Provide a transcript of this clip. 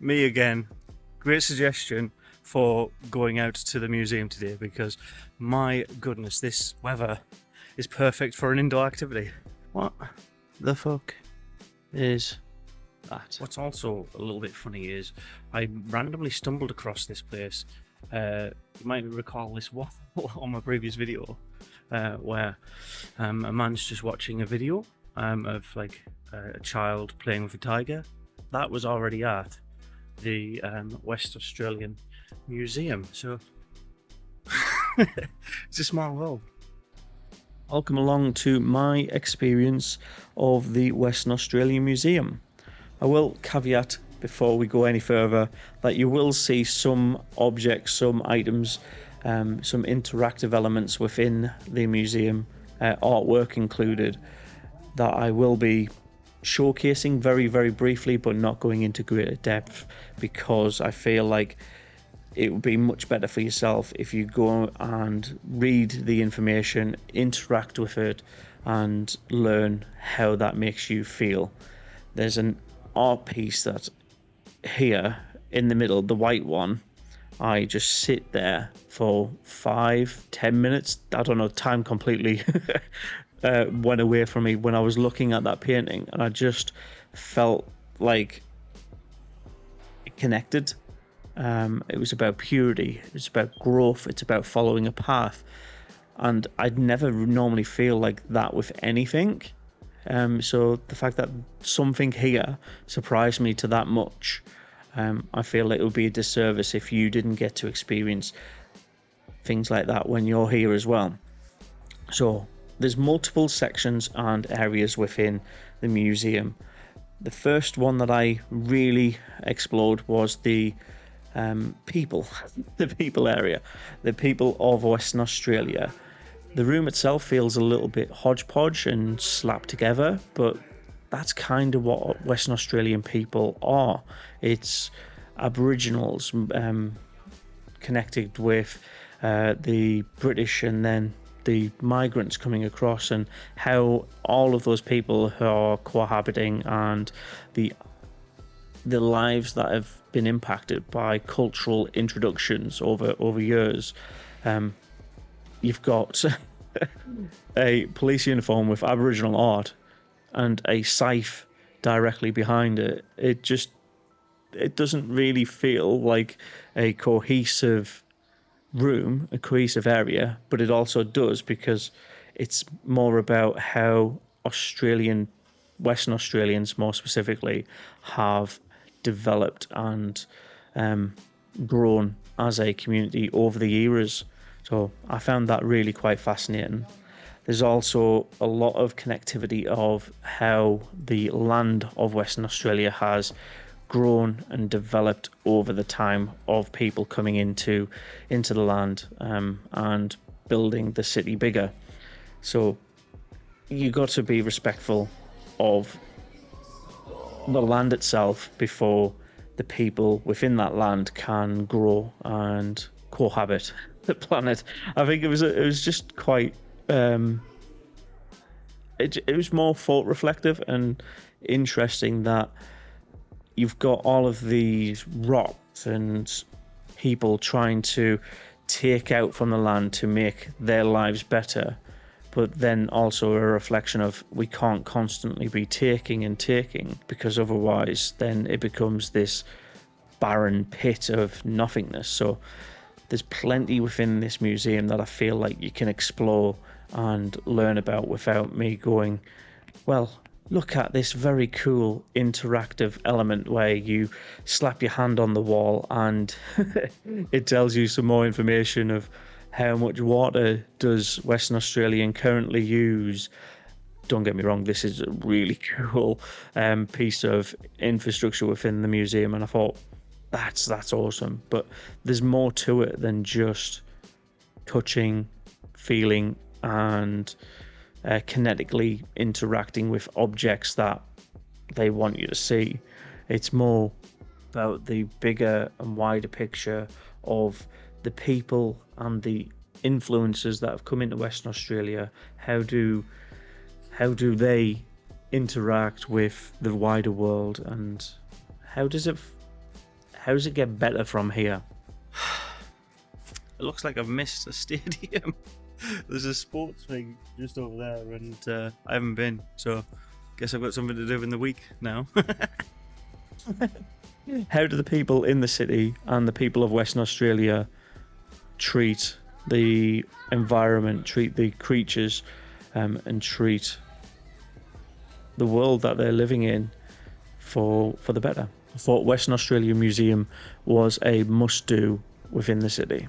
Me again. Great suggestion for going out to the museum today because my goodness, this weather is perfect for an indoor activity. What the fuck is that? What's also a little bit funny is I randomly stumbled across this place. You might recall this waffle on my previous video where a man's just watching a video of like a child playing with a tiger. That was already at the West Australian Museum, so it's a small world. Welcome along to my experience of the Western Australian Museum. I will caveat before we go any further that you will see some objects, some items, some interactive elements within the museum, artwork included, that I will be showcasing very, very briefly, but not going into greater depth, because I feel like it would be much better for yourself if you go and read the information, interact with it, and learn how that makes you feel. There's an art piece that's here in the middle, the white one. I just sit there for 5-10 minutes. I don't know, time completely went away from me when I was looking at that painting, and I just felt like it connected. It was about purity, it's about growth, it's about following a path, and I'd never normally feel like that with anything. So the fact that something here surprised me to that much, I feel like it would be a disservice if you didn't get to experience things like that when you're here as well. So there's multiple sections and areas within the museum. The first one that I really explored was the people, the people area, the people of Western Australia. The room itself feels a little bit hodgepodge and slapped together, but that's kind of what Western Australian people are. It's Aboriginals connected with the British and then the migrants coming across, and how all of those people are cohabiting, and the lives that have been impacted by cultural introductions over years. You've got a police uniform with Aboriginal art and a scythe directly behind it. It doesn't really feel like a cohesive room, a cohesive area, but it also does, because it's more about how Western Australians more specifically have developed and grown as a community over the years. So I found that really quite fascinating. There's also a lot of connectivity of how the land of Western Australia has grown and developed over the time of people coming into the land and building the city bigger. So you got to be respectful of the land itself before the people within that land can grow and cohabit the planet. I think it was just quite it was more thought reflective and interesting that you've got all of these rocks and people trying to take out from the land to make their lives better, but then also a reflection of we can't constantly be taking and taking, because otherwise then it becomes this barren pit of nothingness. So there's plenty within this museum that I feel like you can explore and learn about without me going, well, look at this very cool interactive element where you slap your hand on the wall and it tells you some more information of how much water does Western Australian currently use. Don't get me wrong, this is a really cool piece of infrastructure within the museum, and I thought that's awesome. But there's more to it than just touching, feeling, and kinetically interacting with objects that they want you to see. It's more about the bigger and wider picture of the people and the influences that have come into Western Australia. How do they interact with the wider world, and how does it How does it get better from here? It looks like I've missed a stadium. There's a sports thing just over there, and I haven't been, so guess I've got something to do in the week now. How do the people in the city and the people of Western Australia treat the environment, treat the creatures, and treat the world that they're living in for the better? I thought Western Australia Museum was a must-do within the city.